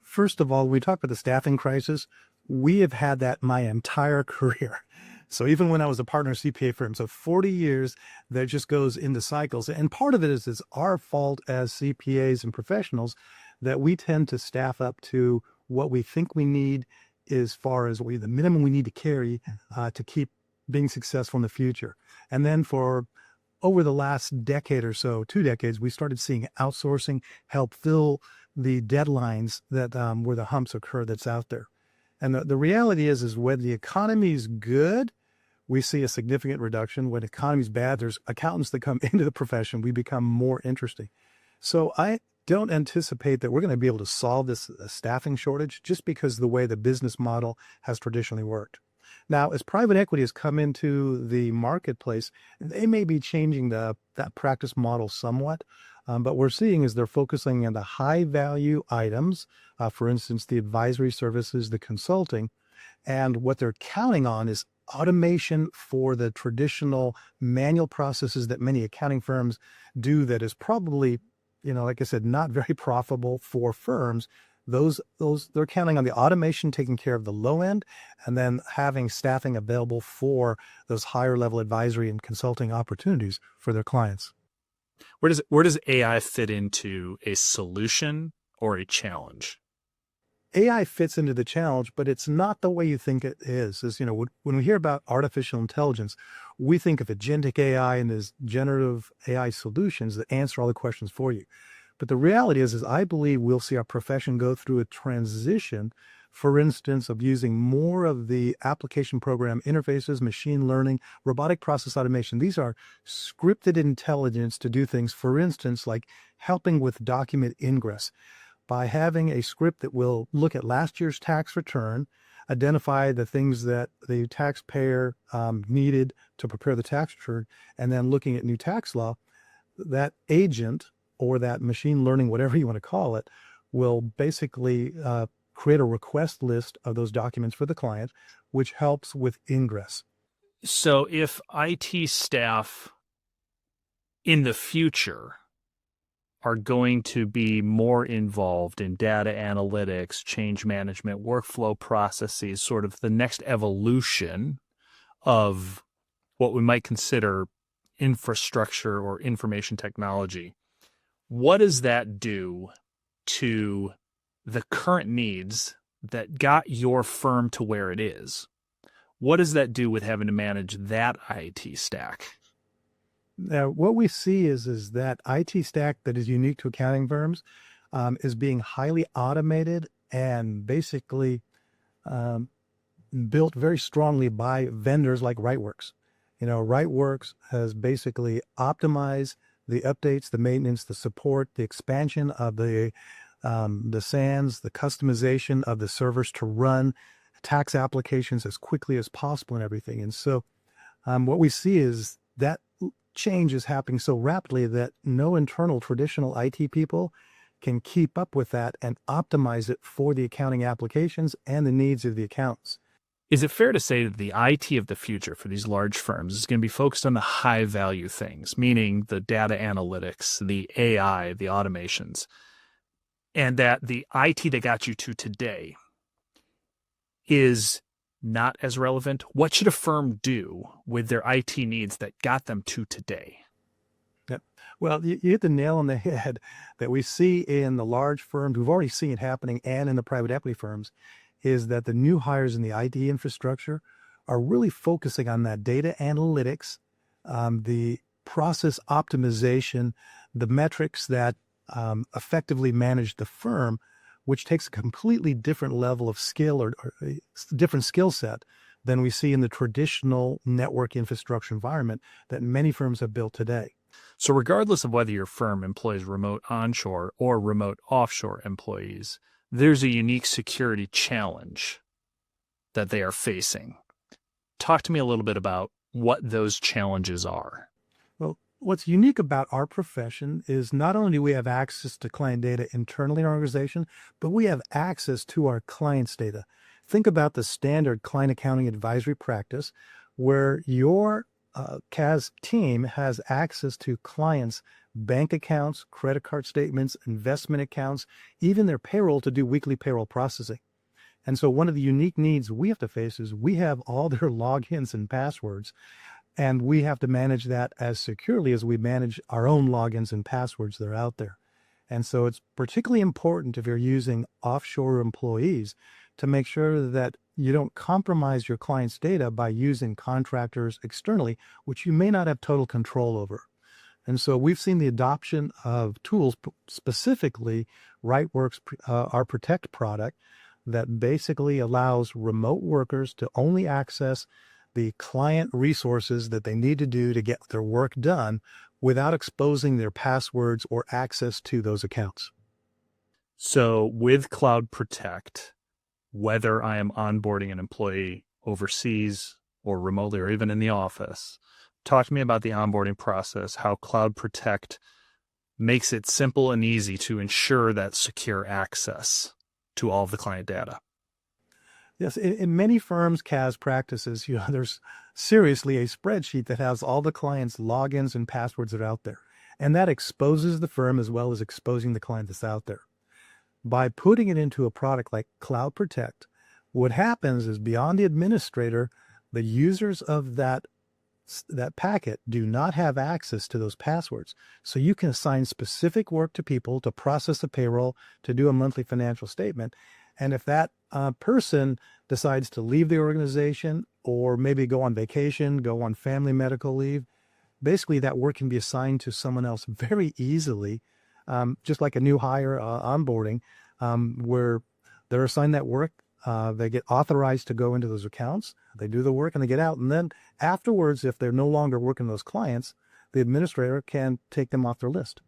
First of all, when we talk about the staffing crisis, we have had that my entire career. So even when I was a partner at CPA firm, so 40 years, that just goes into cycles. And part of it is our fault as CPAs and professionals that we tend to staff up to what we think we need as far as the minimum we need to carry to keep being successful in the future. And then for over the last decade or so, 2 decades, we started seeing outsourcing help fill the deadlines that where the humps occur that's out there. And the reality is when the economy is good, we see a significant reduction. When the economy is bad, there's accountants that come into the profession. We become more interesting. So I don't anticipate that we're going to be able to solve this staffing shortage just because of the way the business model has traditionally worked. Now, as private equity has come into the marketplace, they may be changing that practice model somewhat. But we're seeing is they're focusing on the high value items, for instance, the advisory services, the consulting, and what they're counting on is automation for the traditional manual processes that many accounting firms do that is probably, like I said, not very profitable for firms. Those they're counting on the automation taking care of the low end and then having staffing available for those higher level advisory and consulting opportunities for their clients. Where does AI fit into a solution or a challenge? AI fits into the challenge, but it's not the way you think it is. When we hear about artificial intelligence, we think of agentic AI and as generative AI solutions that answer all the questions for you. But the reality is I believe we'll see our profession go through a transition, for instance, of using more of the application program interfaces, machine learning, robotic process automation. These are scripted intelligence to do things, for instance, like helping with document ingress by having a script that will look at last year's tax return, identify the things that the taxpayer needed to prepare the tax return, and then looking at new tax law, that agent or that machine learning, whatever you want to call it, will basically create a request list of those documents for the client, which helps with ingress. So if IT staff in the future are going to be more involved in data analytics, change management, workflow processes, sort of the next evolution of what we might consider infrastructure or information technology, what does that do to the current needs that got your firm to where it is? What does that do with having to manage that IT stack? Now, what we see is that IT stack that is unique to accounting firms is being highly automated and basically built very strongly by vendors like Rightworks. Rightworks has basically optimized the updates, the maintenance, the support, the expansion of the SANs, the customization of the servers to run tax applications as quickly as possible and everything. And so what we see is that change is happening so rapidly that no internal traditional IT people can keep up with that and optimize it for the accounting applications and the needs of the accountants. Is it fair to say that the IT of the future for these large firms is going to be focused on the high value things, meaning the data analytics, the AI, the automations, and that the IT that got you to today is not as relevant? What should a firm do with their IT needs that got them to today? Yep. Well, you hit the nail on the head that we see in the large firms. We've already seen it happening and in the private equity firms is that the new hires in the IT infrastructure are really focusing on that data analytics, the process optimization, the metrics that effectively manage the firm, which takes a completely different level of skill or a different skill set than we see in the traditional network infrastructure environment that many firms have built today. So regardless of whether your firm employs remote onshore or remote offshore employees, there's a unique security challenge that they are facing. Talk to me a little bit about what those challenges are. Well, what's unique about our profession is not only do we have access to client data internally in our organization, but we have access to our clients' data. Think about the standard client accounting advisory practice where your Kaz team has access to clients' bank accounts, credit card statements, investment accounts, even their payroll to do weekly payroll processing. And so one of the unique needs we have to face is we have all their logins and passwords, and we have to manage that as securely as we manage our own logins and passwords that are out there. And so it's particularly important if you're using offshore employees to make sure that you don't compromise your client's data by using contractors externally, which you may not have total control over. And so we've seen the adoption of tools, specifically Rightworks, our Protect product, that basically allows remote workers to only access the client resources that they need to do to get their work done without exposing their passwords or access to those accounts. So with Cloud Protect, whether I am onboarding an employee overseas or remotely or even in the office, talk to me about the onboarding process, how Cloud Protect makes it simple and easy to ensure that secure access to all of the client data. Yes, in many firms, Kaz practices, there's seriously a spreadsheet that has all the clients' logins and passwords that are out there. And that exposes the firm as well as exposing the client that's out there. By putting it into a product like Cloud Protect, what happens is beyond the administrator, the users of that packet do not have access to those passwords. So you can assign specific work to people to process the payroll, to do a monthly financial statement. And if that person decides to leave the organization or maybe go on vacation, go on family medical leave, basically that work can be assigned to someone else very easily, just like a new hire onboarding, where they're assigned that work. They get authorized to go into those accounts. They do the work and they get out. And then afterwards, if they're no longer working those clients, the administrator can take them off their list.